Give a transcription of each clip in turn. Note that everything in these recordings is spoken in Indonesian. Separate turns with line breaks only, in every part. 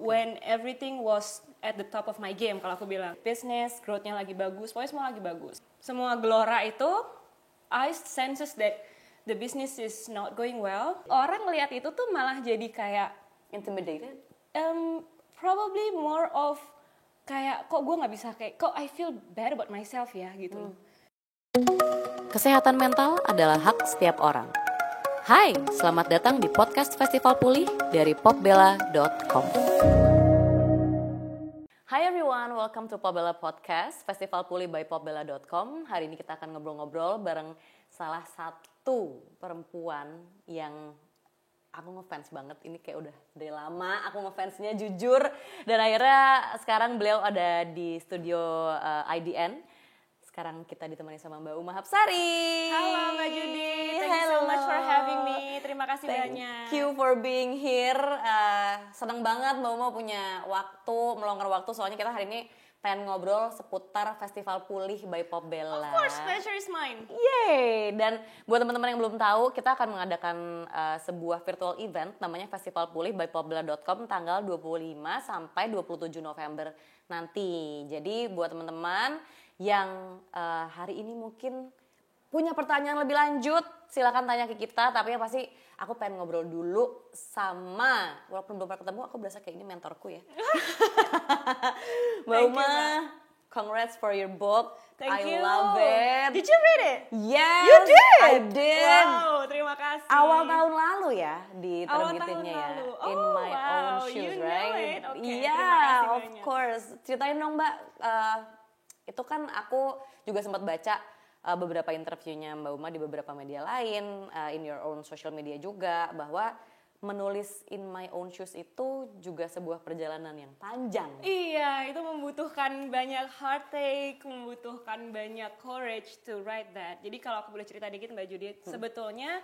when everything was at the top of my game. Kalau aku bilang business growth-nya lagi bagus, pokoknya semua lagi bagus. Semua gelora itu, I senses that the business is not going well. Orang ngelihat itu tuh malah jadi kayak
Intimidated?
Probably more of kayak kok gue nggak bisa kayak kok I feel bad about myself ya gitu.
Kesehatan mental adalah hak setiap orang. Hai, selamat datang di podcast Festival Pulih dari popbella.com. Hi everyone, welcome to Popbella Podcast, Festival Pulih by popbella.com. Hari ini kita akan ngobrol-ngobrol bareng salah satu perempuan yang aku ngefans banget. Ini kayak udah dari lama aku ngefansnya jujur. Dan akhirnya sekarang beliau ada di studio IDN. Sekarang kita ditemani sama Mbak Uma Hapsari.
Halo Mbak Judith, thank you so much for having me. Terima kasih banyak.
Thank you for being here. Senang banget Mbak Uma punya waktu, meluangkan waktu. Soalnya kita hari ini pengen ngobrol seputar Festival Pulih by Popbella.
Of course, pleasure is mine.
Yeay! Dan buat teman-teman yang belum tahu, kita akan mengadakan sebuah virtual event namanya Festival Pulih by popbella.com tanggal 25 sampai 27 November nanti. Jadi buat teman-teman yang hari ini mungkin punya pertanyaan lebih lanjut, silakan tanya ke kita. Tapi yang pasti aku pengen ngobrol dulu sama, walaupun belum pernah ketemu, aku berasa kayak ini mentorku ya. Mbak Uma, congrats for your book.
Thank you.
I love it.
Did you read it?
Yes,
You did?
I did.
Wow, terima kasih.
Awal tahun lalu ya diterbitinnya ya.
Lalu.
In my own shoes,
you
right?
Know it. Okay,
Yeah, of
banyak.
course. Ceritain dong Mbak, itu kan aku juga sempat baca beberapa interviewnya Mbak Uma di beberapa media lain, in your own social media juga, bahwa menulis In My Own Shoes itu juga sebuah perjalanan yang panjang.
Iya, itu membutuhkan banyak heartache, membutuhkan banyak courage to write that. Jadi kalau aku boleh cerita dikit Mbak Judith, sebetulnya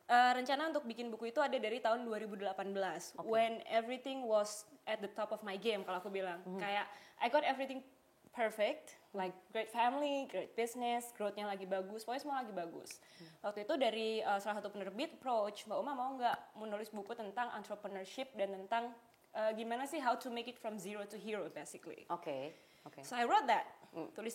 rencana untuk bikin buku itu ada dari tahun 2018. Okay. When everything was at the top of my game, kalau aku bilang. Kayak I got everything perfect, like great family, great business, growth-nya lagi bagus, pokoknya semua lagi bagus. Waktu itu dari salah satu penerbit approach, Mbak Uma mau nggak menulis buku tentang entrepreneurship dan tentang gimana sih how to make it from zero to hero basically.
Oke.
So I wrote that, tulis,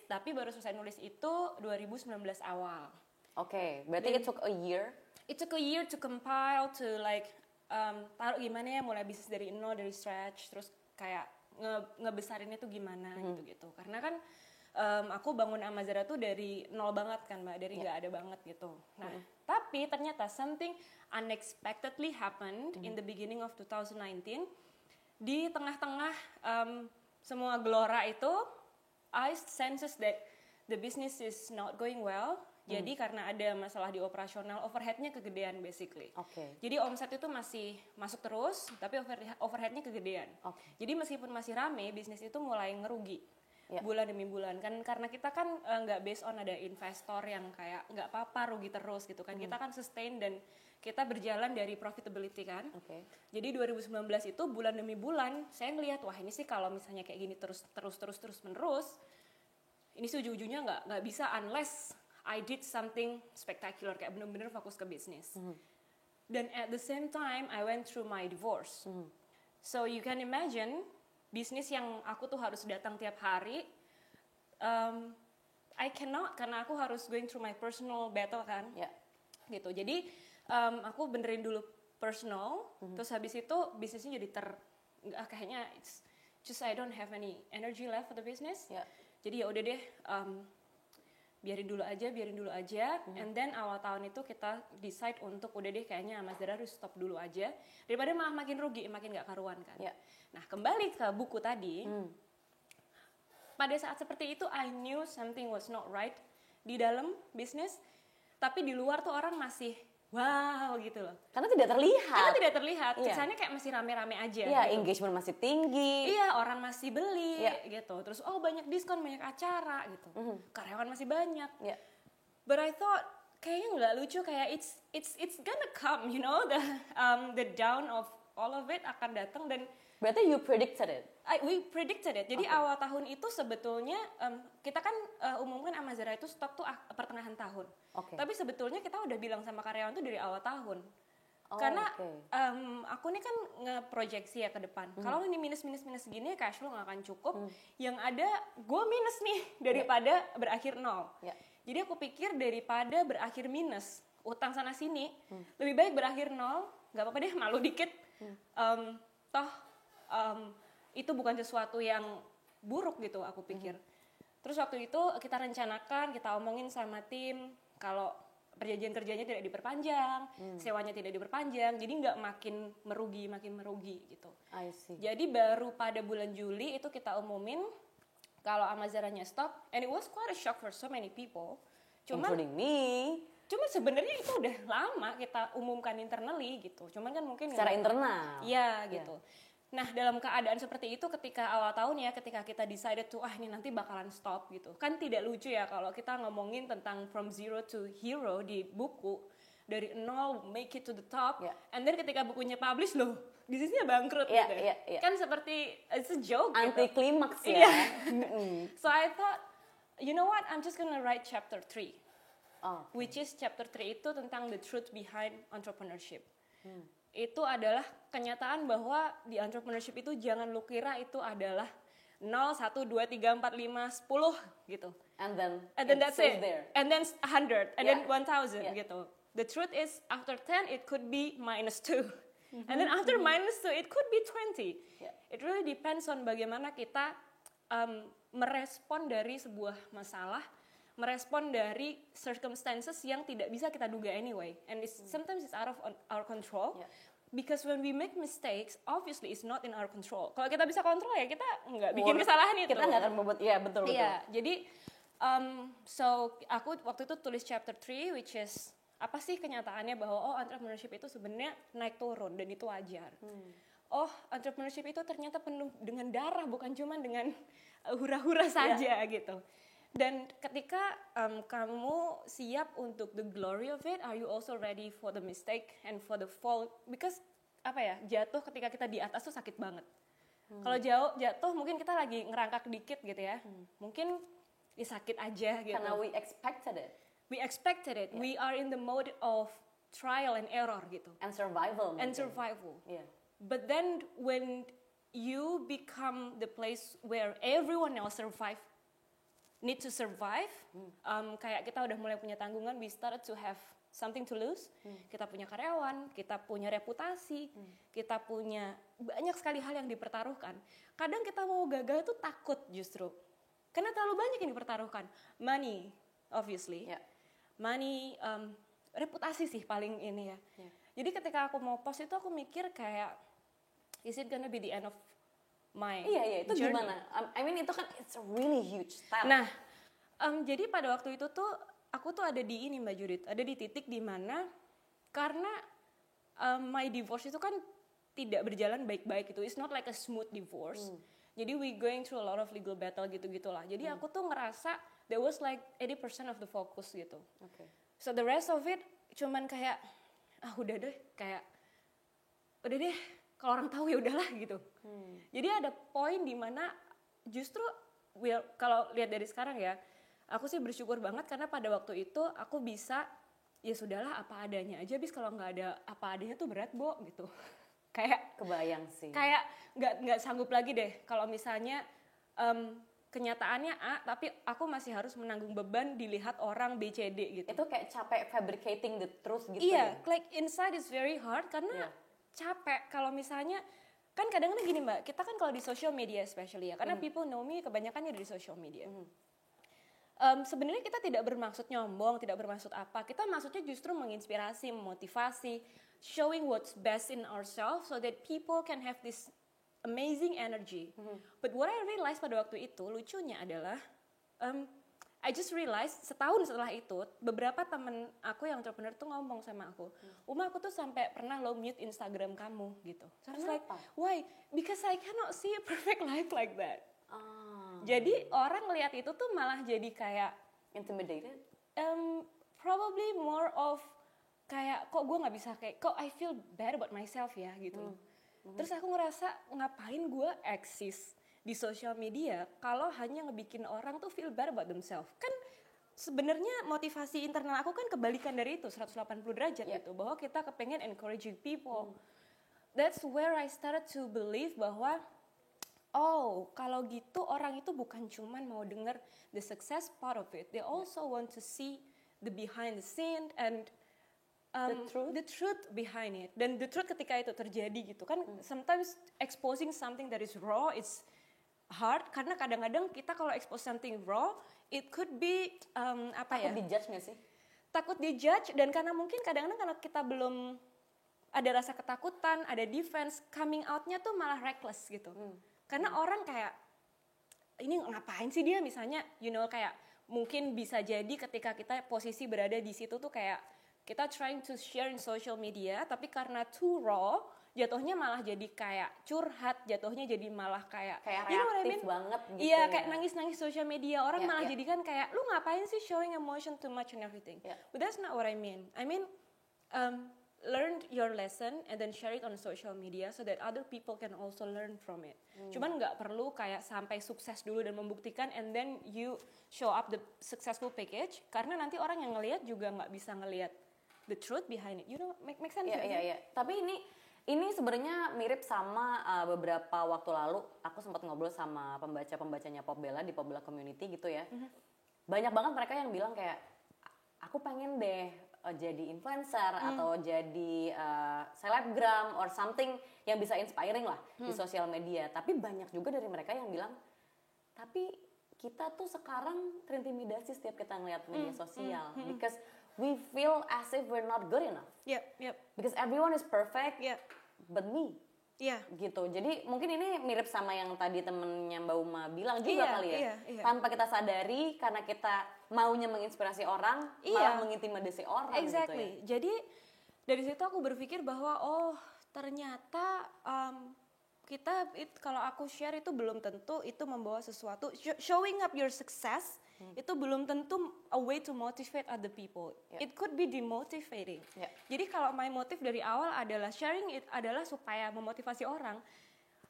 tapi baru selesai nulis itu 2019 awal.
Oke, berarti it took a year?
It took a year to compile, to like taruh gimana ya mulai bisnis dari nol, dari scratch, terus kayak ngebesarinnya tuh gimana gitu. Karena kan aku bangun Amazara tuh dari nol banget kan Mbak, dari nggak ada banget gitu. Nah, tapi ternyata something unexpectedly happened in the beginning of 2019. Di tengah-tengah semua gelora itu, I senses that the business is not going well. Jadi karena ada masalah di operasional, overhead-nya kegedean basically.
Okay.
Jadi omset itu masih masuk terus, tapi overhead-nya kegedean. Okay. Jadi meskipun masih rame, bisnis itu mulai ngerugi bulan demi bulan. Kan karena kita kan nggak based on ada investor yang kayak nggak apa-apa rugi terus gitu kan. Kita kan sustain dan kita berjalan dari profitability kan. Okay. Jadi 2019 itu bulan demi bulan saya ngelihat wah ini sih kalau misalnya kayak gini terus menerus, ini sih ujung-ujungnya nggak bisa unless I did something spectacular, kayak bener-bener fokus ke bisnis. Dan at the same time, I went through my divorce. So you can imagine, bisnis yang aku tuh harus datang tiap hari, I cannot, karena aku harus going through my personal battle kan. Gitu. Jadi aku benerin dulu personal, terus habis itu bisnisnya jadi kayaknya it's just I don't have any energy left for the business. Jadi ya udah deh. biarin dulu aja, and then awal tahun itu kita decide untuk udah deh kayaknya Amazara harus stop dulu aja daripada malah makin rugi, makin gak karuan kan. Nah kembali ke buku tadi, pada saat seperti itu I knew something was not right di dalam bisnis, tapi di luar tuh orang masih wow gitu loh.
Karena tidak terlihat.
Kesannya kayak masih rame-rame aja.
Iya,
gitu.
Engagement masih tinggi.
Iya, orang masih beli gitu. Terus banyak diskon, banyak acara gitu. Karyawan masih banyak. But I thought kayaknya nggak lucu, kayak it's gonna come, you know, the down of all of it akan datang. Dan
berarti you predicted it.
We predicted it. Jadi awal tahun itu sebetulnya kita kan umumkan Amazara itu stok tuh pertengahan tahun. Tapi sebetulnya kita udah bilang sama karyawan tuh dari awal tahun. Karena aku nih kan ngeproyeksi ya ke depan. Kalau ini minus segini, cash flow nggak akan cukup. Yang ada gue minus nih daripada berakhir nol. Jadi aku pikir daripada berakhir minus, utang sana sini, lebih baik berakhir nol. Nggak apa-apa deh, malu dikit. Itu bukan sesuatu yang buruk gitu aku pikir. Terus waktu itu kita rencanakan, kita omongin sama tim kalau perjanjian kerjanya tidak diperpanjang, sewanya tidak diperpanjang, jadi nggak makin merugi gitu.
I see.
Jadi baru pada bulan Juli itu kita umumin kalau Amazaranya stop, and it was quite a shock for so many people.
Including me.
Cuma sebenarnya itu udah lama kita umumkan internally gitu. Cuman kan mungkin
secara internal.
Iya gitu. Nah dalam keadaan seperti itu ketika awal tahun ya, ketika kita decided to ini nanti bakalan stop gitu. Kan tidak lucu ya kalau kita ngomongin tentang from zero to hero di buku. Dari nol make it to the top. And then ketika bukunya publish loh, bisnisnya bangkrut gitu. Kan seperti it's a joke
anti klimaks ya.
So I thought, you know what, I'm just gonna write chapter 3. Which is chapter 3 itu tentang the truth behind entrepreneurship. Itu adalah kenyataan bahwa di entrepreneurship itu jangan lu kira itu adalah 0, 1, 2, 3, 4, 5, 10 gitu.
And then
that's it.
There.
And then 100, and then 1000 gitu. The truth is after 10 it could be -2. And then after -2 it could be 20. It really depends on bagaimana kita merespon dari sebuah masalah, merespon dari circumstances yang tidak bisa kita duga anyway, and sometimes it's out of our control. Because when we make mistakes, obviously it's not in our control. Kalau kita bisa kontrol ya kita nggak bikin kesalahan itu.
Kita nggak akan membuat, betul.
Jadi so aku waktu itu tulis chapter 3, which is apa sih kenyataannya bahwa entrepreneurship itu sebenarnya naik turun dan itu wajar. Entrepreneurship itu ternyata penuh dengan darah, bukan cuma dengan hura-hura saja gitu. Dan ketika kamu siap untuk the glory of it, are you also ready for the mistake and for the fall? Because jatuh ketika kita di atas tuh sakit banget. Kalau jatuh mungkin kita lagi ngerangkak dikit gitu ya, mungkin sakit aja gitu.
Karena we expected it.
We are in the mode of trial and error gitu.
And survival.
But then when you become the place where everyone else need to survive, kayak kita udah mulai punya tanggungan, we started to have something to lose. Kita punya karyawan, kita punya reputasi, kita punya banyak sekali hal yang dipertaruhkan. Kadang kita mau gagal itu takut justru, karena terlalu banyak yang dipertaruhkan. Money, obviously. Money, reputasi sih paling ini ya. Jadi ketika aku mau post itu aku mikir kayak, is it gonna be the end of my
itu
journey?
gimana? I mean itu kan it's a really huge step.
Nah, jadi pada waktu itu tuh aku tuh ada di ini Mbak Judith, ada di titik di mana karena my divorce itu kan tidak berjalan baik-baik itu, it's not like a smooth divorce. Jadi we going through a lot of legal battle gitu-gitulah. Jadi aku tuh ngerasa there was like 80% of the focus gitu. So the rest of it cuman kayak udah deh kalau orang tahu ya udahlah gitu. Jadi ada poin di mana justru kalau lihat dari sekarang ya, aku sih bersyukur banget karena pada waktu itu aku bisa ya sudahlah apa adanya aja, bis kalau nggak ada apa adanya tuh berat gitu. Kayak
kebayang sih.
Kayak nggak sanggup lagi deh kalau misalnya kenyataannya A tapi aku masih harus menanggung beban dilihat orang B, C, D gitu.
Itu kayak capek fabricating the truth gitu.
Iya, like inside is very hard karena capek kalau misalnya kan kadang-kadang gini Mbak, kita kan kalau di social media especially ya, karena people know me kebanyakannya dari social media. Sebenarnya kita tidak bermaksud nyombong, tidak bermaksud apa, kita maksudnya justru menginspirasi, memotivasi, showing what's best in ourselves so that people can have this amazing energy. But what I realized pada waktu itu lucunya adalah I just realized setahun setelah itu beberapa temen aku yang entrepreneur tuh ngomong sama aku, Uma aku tuh sampai pernah lo mute Instagram kamu gitu. So I was like, why? Because I cannot see a perfect life like that. Jadi orang ngelihat itu tuh malah jadi kayak
intimidated.
Probably more of kayak kok gue nggak bisa kok I feel bad about myself ya gitu. Terus aku ngerasa ngapain gue eksis di social media kalau hanya ngebikin orang tuh feel bad about themselves. Kan sebenarnya motivasi internal aku kan kebalikan dari itu 180 derajat gitu, bahwa kita kepengen encouraging people. That's where I started to believe bahwa oh, kalau gitu orang itu bukan cuman mau dengar the success part of it, they also want to see the behind the scene and the truth behind it. Dan the truth ketika itu terjadi gitu kan, sometimes exposing something that is raw is hard, karena kadang-kadang kita kalau expose something raw, it could be
takut dijudge nggak sih?
Takut dijudge, dan karena mungkin kadang-kadang kalau kita belum ada rasa ketakutan, ada defense, coming out-nya tuh malah reckless gitu. Karena orang kayak, ini ngapain sih dia misalnya, kayak mungkin bisa jadi ketika kita posisi berada di situ tuh kayak, kita trying to share in social media, tapi karena too raw, jatuhnya malah jadi kayak curhat, jatuhnya jadi malah kayak
reaktif banget gitu.
Iya, kayak nangis-nangis social media. Orang malah jadikan kayak, lu ngapain sih showing emotion too much and everything. But that's not what I mean. I mean, learn your lesson and then share it on social media so that other people can also learn from it. Cuman nggak perlu kayak sampai sukses dulu dan membuktikan and then you show up the successful package, karena nanti orang yang ngelihat juga nggak bisa ngelihat the truth behind it. Make sense?
Iya. Tapi ini sebenarnya mirip sama beberapa waktu lalu aku sempat ngobrol sama pembacanya Popbella di Popbella Community gitu ya. Banyak banget mereka yang bilang kayak, aku pengen deh jadi influencer atau jadi selebgram or something yang bisa inspiring lah di sosial media. Tapi banyak juga dari mereka yang bilang, tapi kita tuh sekarang terintimidasi setiap kita ngeliat media sosial because we feel as if we're not good enough.
Yep.
Because everyone is perfect, but me. Gitu. Jadi mungkin ini mirip sama yang tadi temennya Mbak Uma bilang juga kali ya. Tanpa kita sadari, karena kita maunya menginspirasi orang, malah mengintimidasi orang.
Exactly.
Gitu ya.
Jadi dari situ aku berpikir bahwa ternyata kalau aku share itu belum tentu itu membawa sesuatu. Showing up your success itu belum tentu a way to motivate other people. It could be demotivating. Jadi kalau my motive dari awal adalah sharing it adalah supaya memotivasi orang.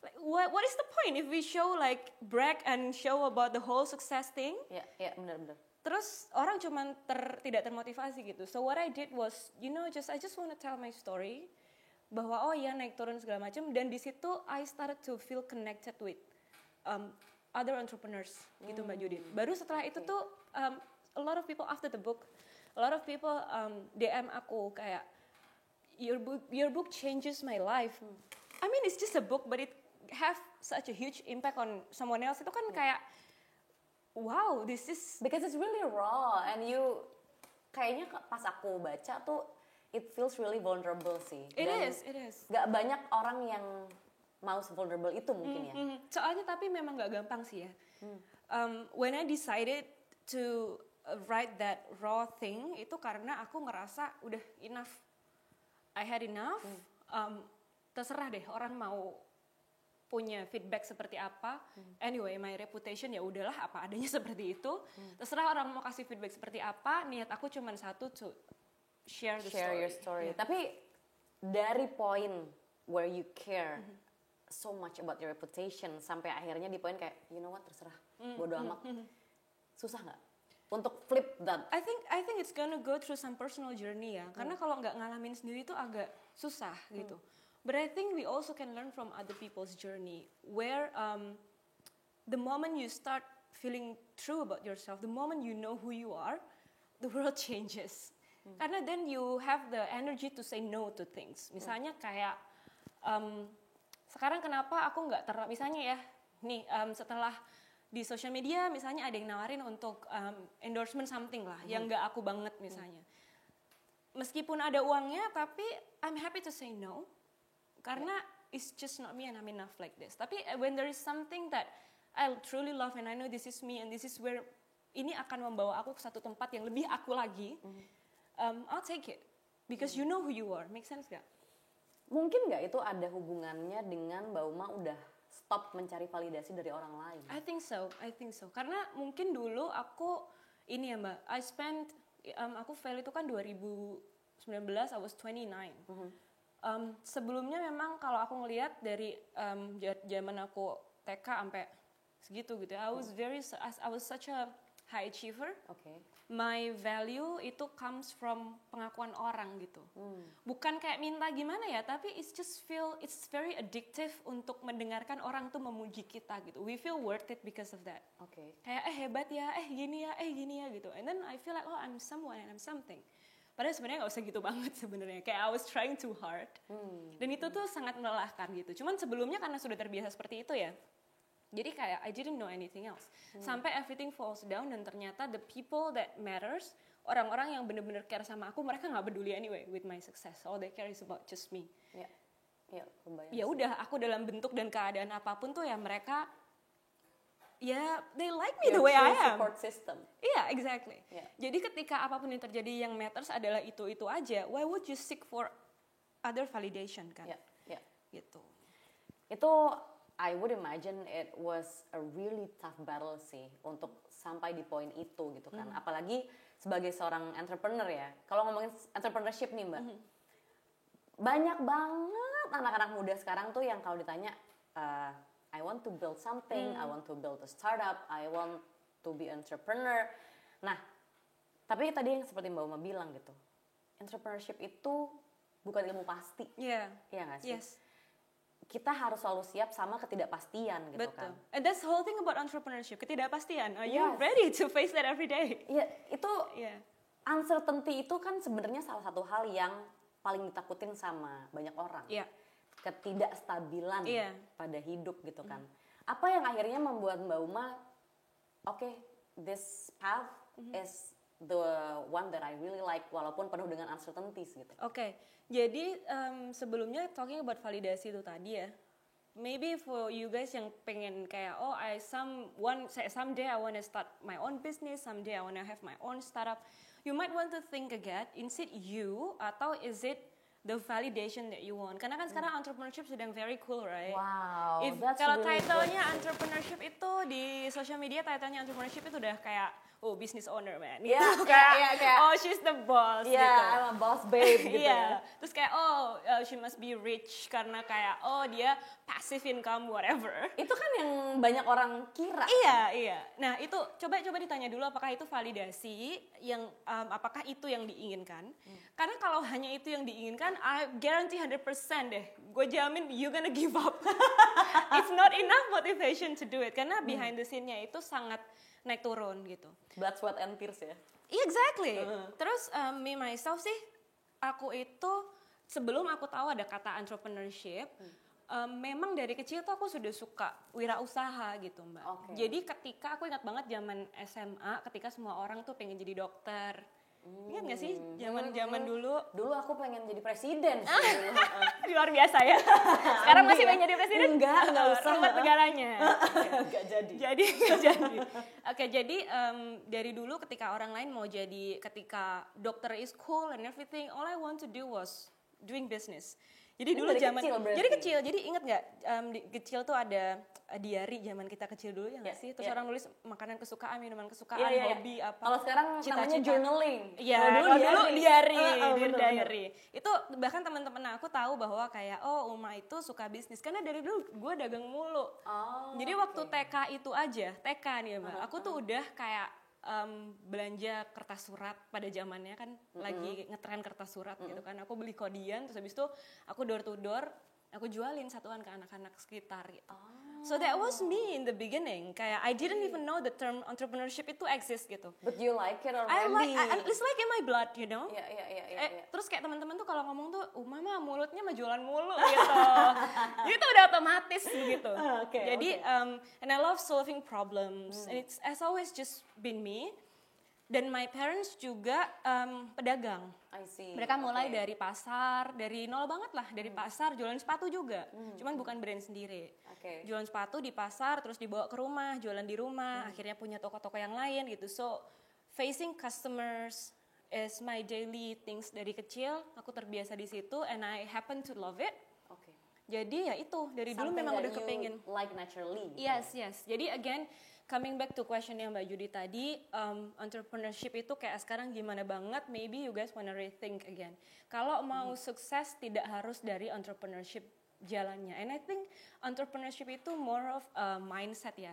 Like, what is the point if we show like brag and show about the whole success thing?
Benar.
Terus orang cuman tidak termotivasi gitu. So what I did was, I just want to tell my story bahwa naik turun segala macam, dan di situ I started to feel connected with other entrepreneurs gitu Mbak Judith. Baru setelah itu tuh a lot of people after the book, a lot of people DM aku kayak, your book changes my life. I mean it's just a book but it have such a huge impact on someone else. Itu kan kayak wow, this is
because it's really raw and you kayaknya pas aku baca tuh it feels really vulnerable sih.
It is.
Gak banyak orang yang mau se-vulnerable itu mungkin ya.
Soalnya tapi memang gak gampang sih ya. When I decided to write that raw thing, itu karena aku ngerasa udah enough. I had enough. Terserah deh orang mau punya feedback seperti apa. Anyway, my reputation ya udahlah apa adanya seperti itu. Terserah orang mau kasih feedback seperti apa. Niat aku cuma satu, to share
your story. Tapi dari point where you care so much about your reputation sampai akhirnya di poin kayak you know what, terserah, bodo amat. Susah nggak untuk flip that?
I think it's gonna go through some personal journey ya. Karena kalau nggak ngalamin sendiri itu agak susah gitu. But I think we also can learn from other people's journey where the moment you start feeling true about yourself, the moment you know who you are, the world changes. Karena then you have the energy to say no to things. Misalnya kayak sekarang kenapa aku nggak misalnya ya nih setelah di social media misalnya ada yang nawarin untuk endorsement something lah yang nggak aku banget misalnya. Meskipun ada uangnya tapi I'm happy to say no karena it's just not me and I'm enough like this. Tapi when there is something that I truly love and I know this is me and this is where ini akan membawa aku ke satu tempat yang lebih aku lagi, I'll take it because you know who you are. Make sense gak?
Mungkin nggak itu ada hubungannya dengan Mbak Uma udah stop mencari validasi dari orang lain?
I think so. Karena mungkin dulu aku ini ya Mbak, aku fail itu kan 2019, I was 29. Sebelumnya memang kalau aku ngelihat dari zaman aku TK sampai segitu gitu, I was such a high achiever.
Oke.
My value itu comes from pengakuan orang gitu. Bukan kayak minta gimana ya, tapi it's very addictive untuk mendengarkan orang tuh memuji kita gitu. We feel worth it because of that.
Oke.
Kayak hebat ya, gini ya gitu. And then I feel like I'm someone and I'm something. Padahal sebenarnya nggak usah gitu banget sebenarnya. Kayak I was trying too hard. Dan itu tuh sangat melelahkan gitu. Cuman sebelumnya karena sudah terbiasa seperti itu ya. Jadi kayak I didn't know anything else. Sampai everything falls down dan ternyata the people that matters, orang-orang yang benar-benar care sama aku, mereka nggak peduli anyway with my success. All they care is about just me.
Ya, kebayang.
Ya udah, aku dalam bentuk dan keadaan apapun tuh ya mereka, ya they like me the way I am.
Support system.
Iya, exactly.
Yeah.
Jadi ketika apapun yang terjadi yang matters adalah itu aja, why would you seek for other validation kan? Gitu.
Itu I would imagine it was a really tough battle sih untuk sampai di poin itu gitu kan. Apalagi sebagai seorang entrepreneur ya. Kalau ngomongin entrepreneurship nih Mbak, banyak banget anak-anak muda sekarang tuh yang kalau ditanya, I want to build something, I want to build a startup, I want to be entrepreneur. Nah, tapi tadi yang seperti Mbak Uma bilang gitu, entrepreneurship itu bukan ilmu pasti.
Iya.
Iya nggak sih?
Yes.
Kita harus selalu siap sama ketidakpastian gitu.
Betul.
Kan.
And that's the whole thing about entrepreneurship, ketidakpastian. Are you
Yes.
ready to face that every day?
Iya, itu
Yeah.
uncertainty itu kan sebenarnya salah satu hal yang paling ditakutin sama banyak orang.
Iya.
Ketidakstabilan
Iya.
pada hidup gitu kan. Apa yang akhirnya membuat Mbak Uma, okay, this path is the one that I really like walaupun penuh dengan uncertainties gitu.
Oke. Jadi sebelumnya talking about validasi itu tadi ya. Maybe for you guys yang pengen kayak someday I want to start my own business, someday I want to have my own startup. You might want to think again, is it you atau is it the validation that you want? Karena kan sekarang entrepreneurship sedang very cool, right?
Wow,
Kalau title-nya entrepreneurship itu di social media, title-nya entrepreneurship itu udah kayak business owner man.
Iya, kayak
she's the boss
gitu. I'm a boss babe gitu.
Iya. Terus kayak she must be rich karena kayak dia passive income whatever.
Itu kan yang banyak orang kira.
Iya. Nah, itu coba ditanya dulu apakah itu validasi yang apakah itu yang diinginkan? Karena kalau hanya itu yang diinginkan, I guarantee 100% deh. Gue jamin you gonna give up. It's not enough motivation to do it karena behind the scene-nya itu sangat naik turun gitu.
Blood, sweat, and tears ya.
Exactly. Terus me myself sih, aku itu sebelum aku tahu ada kata entrepreneurship, memang dari kecil tuh aku sudah suka wirausaha gitu Mbak.
Okay.
Jadi ketika aku ingat banget zaman SMA, ketika semua orang tuh pengen jadi dokter. Ingat gak sih zaman dulu?
Dulu aku pengen jadi presiden sih.
Luar biasa ya. Sekarang masih pengen jadi presiden?
Enggak usah.
Rumput negaranya.
Enggak jadi.
Nggak jadi. Oke, jadi dari dulu ketika orang lain mau jadi, ketika dokter is cool and everything, all I want to do was doing business. Jadi dulu zaman, jadi inget nggak di kecil tuh ada diary zaman kita kecil dulu ya nggak sih? Terus orang nulis makanan kesukaan, minuman kesukaan, hobi apa.
Kalau sekarang namanya journaling.
Iya, kalau dulu diary. Itu bahkan teman-teman aku tahu bahwa kayak Uma itu suka bisnis karena dari dulu gue dagang mulu. Jadi waktu TK itu aja, TK nih Mbak, aku tuh udah kayak belanja kertas surat pada zamannya kan lagi ngetren kertas surat gitu kan. Aku beli kodian terus habis itu aku door to door aku jualin satuan ke anak-anak sekitar gitu. So that was me in the beginning. Kayak I didn't even know the term entrepreneurship itu exist gitu.
But you like it already.
It's like in my blood, you know.
Iya.
Terus kayak teman-teman tuh kalau ngomong tuh, Uma mulutnya mah jualan mulu gitu. Jadi itu udah otomatis begitu. Jadi and I love solving problems. And it's has always just been me. Dan my parents juga pedagang.
I see.
Mereka mulai dari pasar, dari nol banget lah, dari pasar jualan sepatu juga. Cuman bukan brand sendiri. Jualan sepatu di pasar, terus dibawa ke rumah, jualan di rumah, akhirnya punya toko-toko yang lain gitu. So facing customers is my daily things dari kecil. Aku terbiasa di situ and I happen to love it. Jadi ya itu dari dulu memang udah kepengin.
Like naturally.
Yes. Jadi again coming back to question yang Mbak Judy tadi, entrepreneurship itu kayak sekarang gimana banget, maybe you guys wanna rethink again. Kalau mau sukses tidak harus dari entrepreneurship jalannya. And I think entrepreneurship itu more of a mindset ya.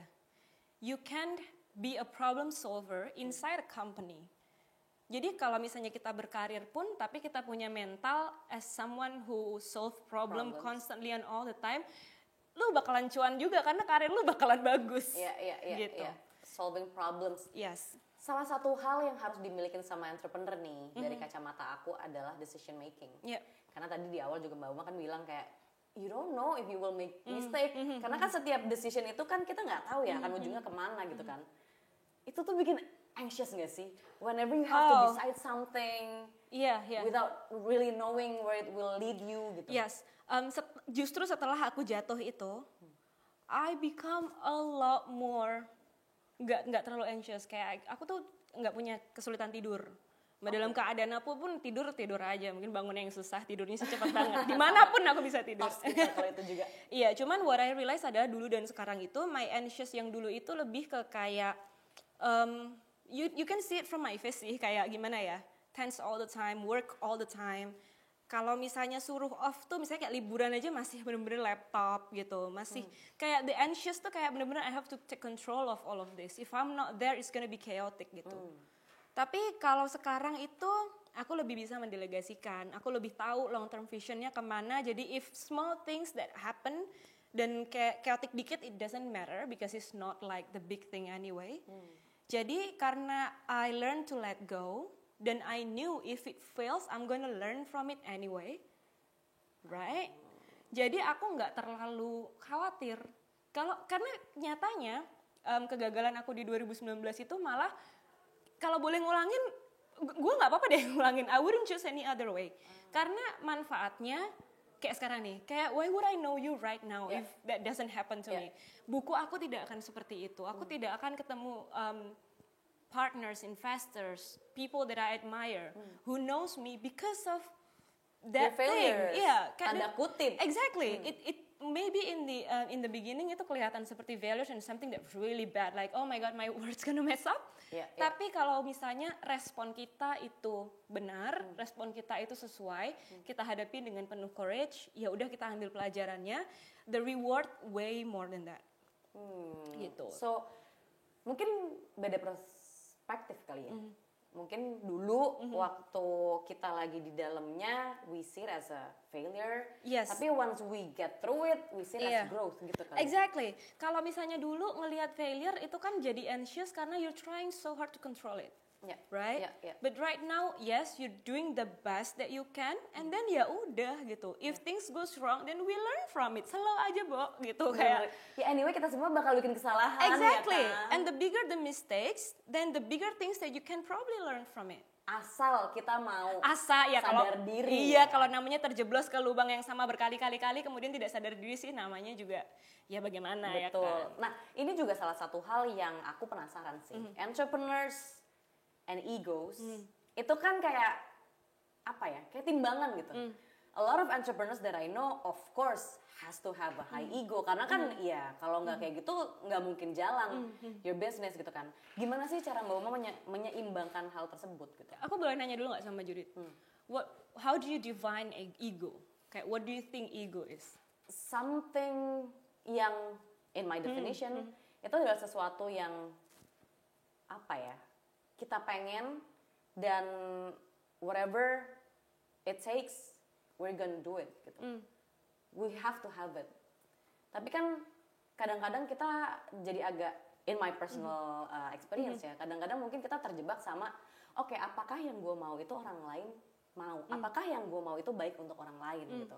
You can't be a problem solver inside a company. Jadi kalau misalnya kita berkarir pun, tapi kita punya mental as someone who solve problem constantly and all the time, lu bakalan cuan juga karena karir lu bakalan bagus. Gitu.
Solving problems.
Yes.
Salah satu hal yang harus dimiliki sama entrepreneur nih dari kacamata aku adalah decision making. Karena tadi di awal juga Mbak Uma kan bilang kayak you don't know if you will make mistake. Karena kan setiap decision itu kan kita nggak tahu ya akan ujungnya kemana gitu kan. Itu tuh bikin anxious gak sih? Whenever you have to decide something without really knowing where it will lead you gitu.
Yes. Justru setelah aku jatuh itu, I become a lot more nggak terlalu anxious. Kayak aku tuh nggak punya kesulitan tidur. Dalam keadaan apapun tidur aja. Mungkin bangun yang susah, tidurnya secepat banget. Dimanapun aku bisa tidur.
Kalau itu juga.
Iya, cuman what I realize adalah dulu dan sekarang itu, my anxious yang dulu itu lebih ke kayak you can see it from my face sih, kayak gimana ya, tense all the time, work all the time. Kalau misalnya suruh off tuh, misalnya kayak liburan aja masih bener-bener laptop gitu, masih kayak the anxious tuh kayak bener-bener I have to take control of all of this. If I'm not there, it's gonna be chaotic gitu. Tapi kalau sekarang itu aku lebih bisa mendelegasikan, aku lebih tahu long term visionnya kemana. Jadi if small things that happen dan kayak chaotic dikit, it doesn't matter because it's not like the big thing anyway. Jadi karena I learned to let go, dan I knew if it fails, I'm gonna learn from it anyway, right? Jadi aku nggak terlalu khawatir. Karena nyatanya kegagalan aku di 2019 itu malah kalau boleh ngulangin, gue nggak apa-apa deh ngulangin. I wouldn't choose any other way. Karena manfaatnya kayak sekarang nih, kayak why would I know you right now if that doesn't happen to me? Buku aku tidak akan seperti itu. Aku tidak akan ketemu partners, investors, people that I admire, who knows me because of that thing.
Yeah, tanda kutip.
Exactly. It maybe in the beginning itu kelihatan seperti failures and something that's really bad, like oh my god, my word's gonna mess up. Tapi kalau misalnya respon kita itu benar, respon kita itu sesuai, kita hadapi dengan penuh courage, ya udah kita ambil pelajarannya, the reward way more than that. Gitu.
So mungkin beda perspektif kali ya. Mungkin dulu waktu kita lagi di dalamnya we see it as a failure.
Yes.
Tapi once we get through it, we see it as growth gitu kan.
Exactly. Kalau misalnya dulu ngelihat failure itu kan jadi anxious karena you're trying so hard to control it. Right? But right now, yes, you're doing the best that you can, and then ya udah gitu. If things goes wrong, then we learn from it. Slow aja, Bo, gitu kayak.
Ya anyway kita semua bakal bikin kesalahan.
Exactly.
Ya kan?
And the bigger the mistakes, then the bigger things that you can probably learn from it.
Asal kita mau
ya
sadar diri.
Iya, kalau namanya terjeblos ke lubang yang sama berkali-kali kemudian tidak sadar diri sih namanya juga ya bagaimana.
Betul.
Ya kan.
Nah, ini juga salah satu hal yang aku penasaran sih. Entrepreneurs and egos itu kan kayak apa ya, kayak timbangan gitu. A lot of entrepreneurs that I know of course has to have a high ego karena kan ya kalau nggak kayak gitu nggak mungkin jalan your business gitu kan. Gimana sih cara Mbak Uma menyeimbangkan hal tersebut gitu?
Aku boleh nanya dulu nggak sama Judith? How do you define ego? Kayak what do you think ego is?
Something yang in my definition itu adalah sesuatu yang apa ya, kita pengen dan whatever it takes we're gonna do it gitu. We have to have it. Tapi kan kadang-kadang kita jadi agak in my personal experience ya. Kadang-kadang mungkin kita terjebak sama oke, apakah yang gue mau itu orang lain mau? Apakah yang gue mau itu baik untuk orang lain gitu.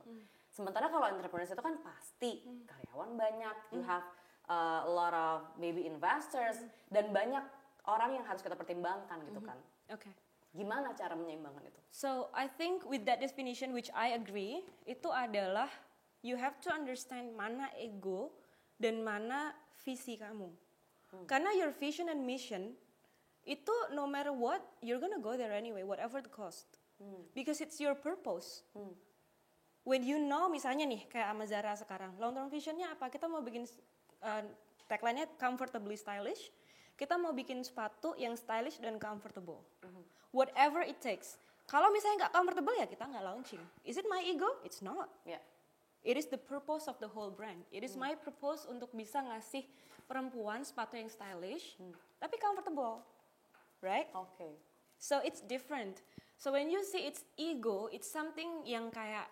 Sementara kalau entrepreneurs itu kan pasti karyawan banyak, you have a lot of maybe investors dan banyak orang yang harus kita pertimbangkan gitu kan.
Okay.
Gimana cara menyeimbangkan itu?
So I think with that definition which I agree, itu adalah you have to understand mana ego dan mana visi kamu. Karena your vision and mission itu no matter what you're gonna go there anyway, whatever the cost. Because it's your purpose. When you know misalnya nih kayak sama Zara sekarang, long term visionnya apa? Kita mau bikin tagline-nya comfortably stylish. Kita mau bikin sepatu yang stylish dan comfortable. Whatever it takes. Kalau misalnya nggak comfortable ya kita nggak launching. Is it my ego? It's not. It is the purpose of the whole brand. It is my purpose untuk bisa ngasih perempuan sepatu yang stylish, tapi comfortable, right?
Okay.
So it's different. So when you see it's ego, it's something yang kayak,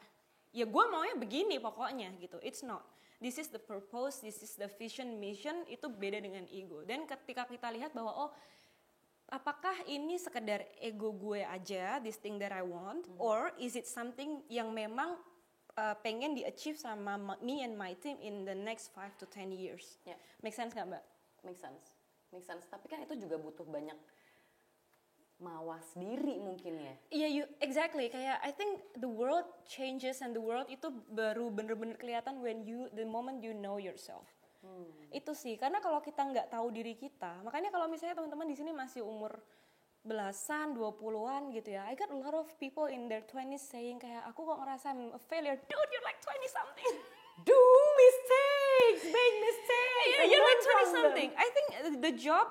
ya gue maunya begini pokoknya gitu. It's not. This is the purpose, this is the vision, mission, itu beda dengan ego. Dan ketika kita lihat bahwa, oh, apakah ini sekedar ego gue aja, this thing that I want, or is it something yang memang pengen di-achieve sama me and my team in the next 5 to 10 years.
Yeah.
Make sense gak, Mbak?
Make sense. Tapi kan itu juga butuh banyak mawas diri mungkin ya.
Iya, exactly. Kayak I think the world changes and the world itu baru bener-bener kelihatan the moment you know yourself. Itu sih, karena kalau kita nggak tahu diri kita, makanya kalau misalnya teman-teman di sini masih umur belasan, 20-an gitu ya. I got a lot of people in their 20s saying kayak, aku kok ngerasa I'm a failure. Dude, you're like 20-something.
Do mistakes, make mistakes.
Yeah, you're like 20-something. I think the job,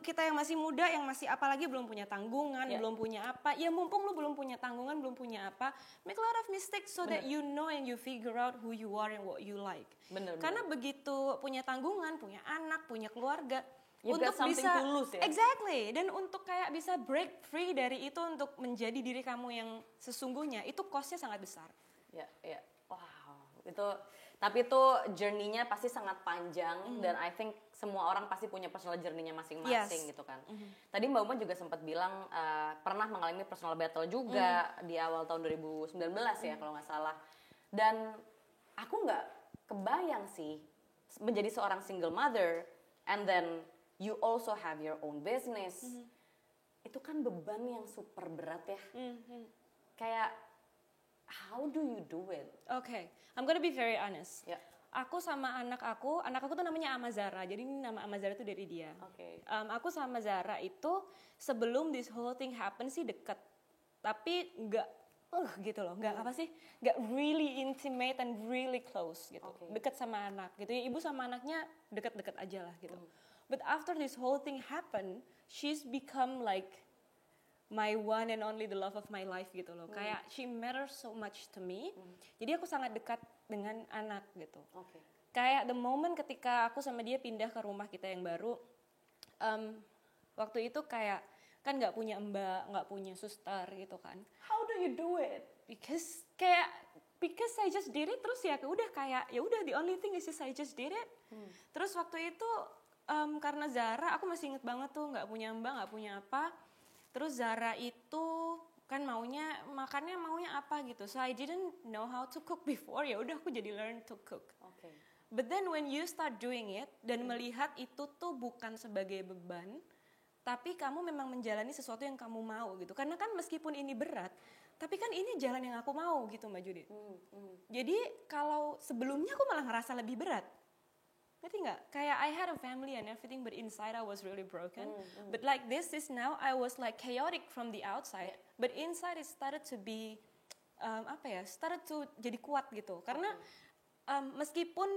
kita yang masih muda, yang masih apalagi belum punya tanggungan, belum punya apa. Ya mumpung lu belum punya tanggungan, belum punya apa. Make a lot of mistakes so that you know and you figure out who you are and what you like. Karena begitu punya tanggungan, punya anak, punya keluarga, untuk bisa
tulus, ya?
Exactly, dan untuk kayak bisa break free dari itu untuk menjadi diri kamu yang sesungguhnya, itu cost-nya sangat besar.
Ya, wow, tapi itu journey-nya pasti sangat panjang dan I think semua orang pasti punya personal journey-nya masing-masing gitu kan. Tadi Mbak Uma juga sempat bilang pernah mengalami personal battle juga di awal tahun 2019 ya kalau nggak salah. Dan aku nggak kebayang sih menjadi seorang single mother and then you also have your own business. Itu kan beban yang super berat ya. Kayak how do you do it?
Okay, I'm gonna be very honest.
Yeah.
Aku sama anak aku tuh namanya Amazara. Jadi ini nama Amazara tuh dari dia.
Okay.
Aku sama Zara itu sebelum this whole thing happen sih deket. Tapi nggak gitu loh, nggak apa sih, nggak really intimate and really close gitu. Deket sama anak gitu. Ya, ibu sama anaknya deket-deket aja lah gitu. But after this whole thing happen, she's become like my one and only the love of my life gitu loh. Kayak she matters so much to me. Jadi aku sangat dekat dengan anak gitu. Kayak the moment ketika aku sama dia pindah ke rumah kita yang baru, waktu itu kayak kan nggak punya mbak, nggak punya suster gitu kan.
How do you do it?
Because I just did it, terus ya udah kayak ya udah the only thing is just I just did it. Terus waktu itu karena Zara, aku masih inget banget tuh nggak punya mbak, nggak punya apa. Terus Zara itu kan makannya maunya apa gitu. So I didn't know how to cook before. Ya udah aku jadi learn to cook. But then when you start doing it dan melihat itu tuh bukan sebagai beban, tapi kamu memang menjalani sesuatu yang kamu mau gitu. Karena kan meskipun ini berat, tapi kan ini jalan yang aku mau gitu Mbak Judit. Jadi kalau sebelumnya aku malah ngerasa lebih berat. Ngerti nggak? Kayak I had a family and everything, but inside I was really broken. But like this is now, I was like chaotic from the outside, but inside it started to be, started to jadi kuat gitu. Karena meskipun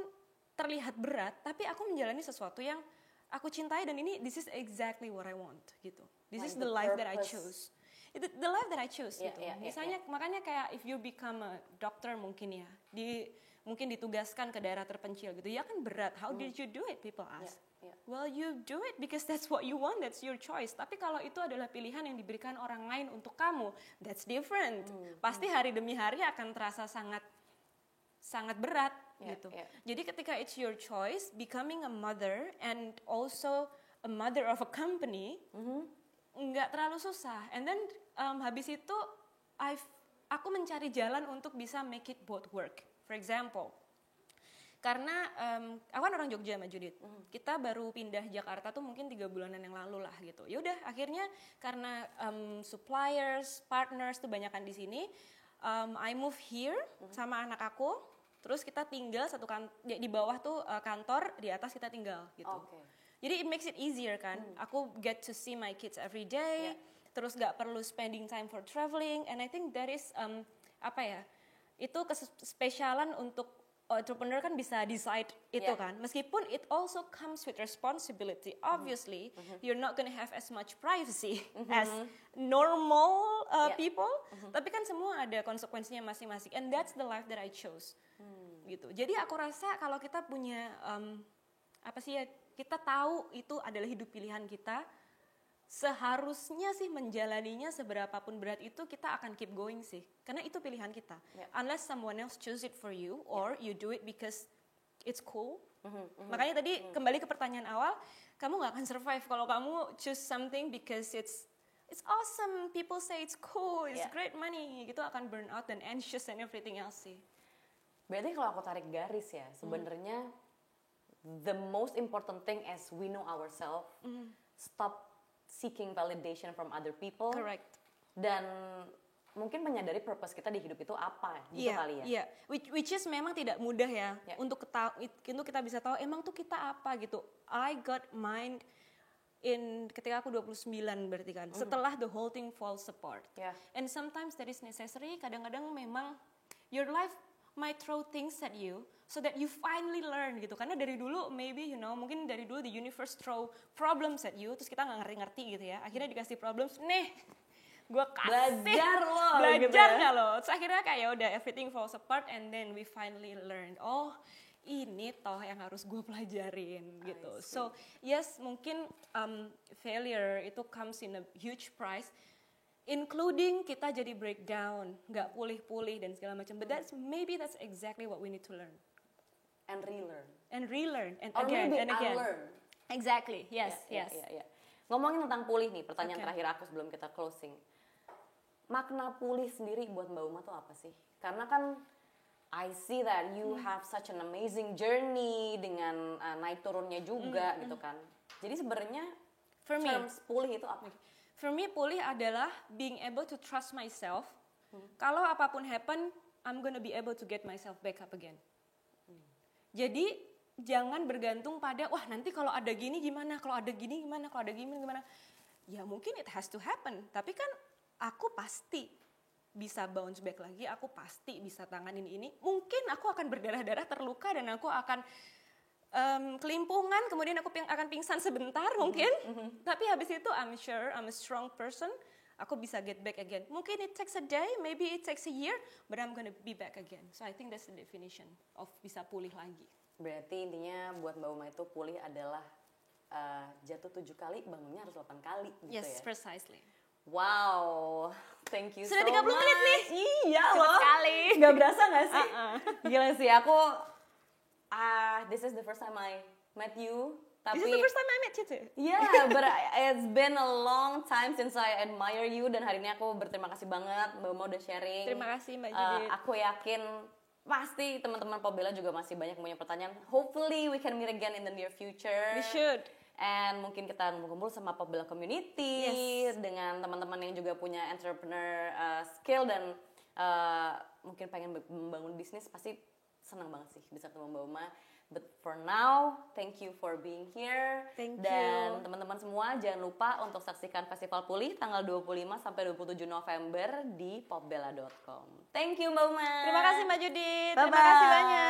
terlihat berat, tapi aku menjalani sesuatu yang aku cintai dan this is exactly what I want gitu. This is the life that I chose. The life that I choose gitu. Misalnya makanya kayak if you become a doctor mungkin ya, mungkin ditugaskan ke daerah terpencil gitu, ya kan berat. How did you do it? People ask. Well, you do it because that's what you want, that's your choice. Tapi kalau itu adalah pilihan yang diberikan orang lain untuk kamu, that's different. Pasti hari demi hari akan terasa sangat berat gitu. Jadi ketika it's your choice, becoming a mother and also a mother of a company, nggak terlalu susah. And then habis itu aku mencari jalan untuk bisa make it both work. For example, karena aku kan orang Jogja sama Judit, kita baru pindah Jakarta tuh mungkin 3 bulanan yang lalu lah gitu. Ya udah akhirnya karena suppliers, partners tuh banyakan di sini, I move here sama anak aku, terus kita tinggal di bawah tuh kantor, di atas kita tinggal gitu. Jadi it makes it easier kan, aku get to see my kids every day, terus gak perlu spending time for traveling, and I think that is itu kespesialan untuk entrepreneur kan bisa decide itu kan. Meskipun it also comes with responsibility. Obviously, you're not gonna have as much privacy as normal people, tapi kan semua ada konsekuensinya masing-masing, and that's the life that I chose. Gitu. Jadi aku rasa kalau kita punya kita tahu itu adalah hidup pilihan kita, seharusnya sih menjalaninya seberapapun berat itu kita akan keep going sih, karena itu pilihan kita. Unless someone else choose it for you or you do it because it's cool. Makanya tadi kembali ke pertanyaan awal, kamu nggak akan survive kalau kamu choose something because it's awesome, people say it's cool, it's great money, gitu akan burn out dan anxious and everything else sih.
Berarti kalau aku tarik garis ya, sebenarnya the most important thing is we know ourselves, stop seeking validation from other people.
Correct.
Dan mungkin menyadari purpose kita di hidup itu apa gitu kali ya.
Iya, which is memang tidak mudah ya untuk kita bisa tahu emang tuh kita apa gitu. I got mine ketika aku 29 berarti kan, setelah the whole thing falls apart. And sometimes that is necessary, kadang-kadang memang your life might throw things at you so that you finally learn gitu. Karena dari dulu maybe mungkin dari dulu the universe throw problems at you, terus kita nggak ngerti-ngerti gitu ya. Akhirnya dikasih problems, gue kasih belajar nggak lo? Terus akhirnya kayak udah everything falls apart and then we finally learn. Oh, ini toh yang harus gue pelajarin gitu. So yes, mungkin failure itu comes in a huge price, including kita jadi breakdown, nggak pulih-pulih dan segala macam. But maybe that's exactly what we need to learn
and relearn
and
or
again
maybe
and again.
Unlearn.
Exactly, yes.
Ngomongin tentang pulih nih, pertanyaan terakhir aku sebelum kita closing. Makna pulih sendiri buat Mbak Uma tuh apa sih? Karena kan I see that you have such an amazing journey dengan naik turunnya juga gitu kan. Jadi sebenarnya terms pulih itu apa?
For me pulih adalah being able to trust myself. Kalau apapun happen, I'm gonna be able to get myself back up again. Jadi jangan bergantung pada wah nanti kalau ada gini gimana, kalau ada gini gimana, kalau ada gini gimana. Ya mungkin it has to happen, tapi kan aku pasti bisa bounce back lagi, aku pasti bisa tanganin ini. Mungkin aku akan berdarah-darah, terluka, dan aku akan kelimpungan, kemudian aku akan pingsan sebentar mungkin. Tapi habis itu I'm sure I'm a strong person, aku bisa get back again. Mungkin it takes a day, maybe it takes a year, but I'm gonna be back again. So I think that's the definition of bisa pulih lagi.
Berarti intinya buat Mbak Uma itu pulih adalah jatuh 7 kali, bangunnya harus 8 kali gitu ya?
Yes, precisely.
Wow, thank you
Sudah
so much.
Sudah 30 menit nih.
Iya
loh. Cepet sekali.
Gak berasa gak sih? Gila sih, aku this is the first time I met you. Tapi,
this is the first time I met you too.
Yeah, but it's been a long time since I admire you. Dan hari ini aku berterima kasih banget Mbak Uma udah sharing.
Terima kasih Mbak Judit.
Aku yakin pasti teman-teman Pobela juga masih banyak punya pertanyaan. Hopefully we can meet again in the near future.
We should.
And mungkin kita ngumpul sama Pobela community dengan teman-teman yang juga punya entrepreneur skill dan mungkin pengen membangun bisnis, pasti senang banget sih bisa ketemu Mbak Uma. But for now, thank you for being here.
Thank
Dan
you.
teman-teman semua jangan lupa untuk saksikan Festival Pulih tanggal 25 sampai 27 November di popbella.com. Thank you Mbak Uma.
Terima kasih Mbak Judit.
Bye-bye.
Terima kasih banyak.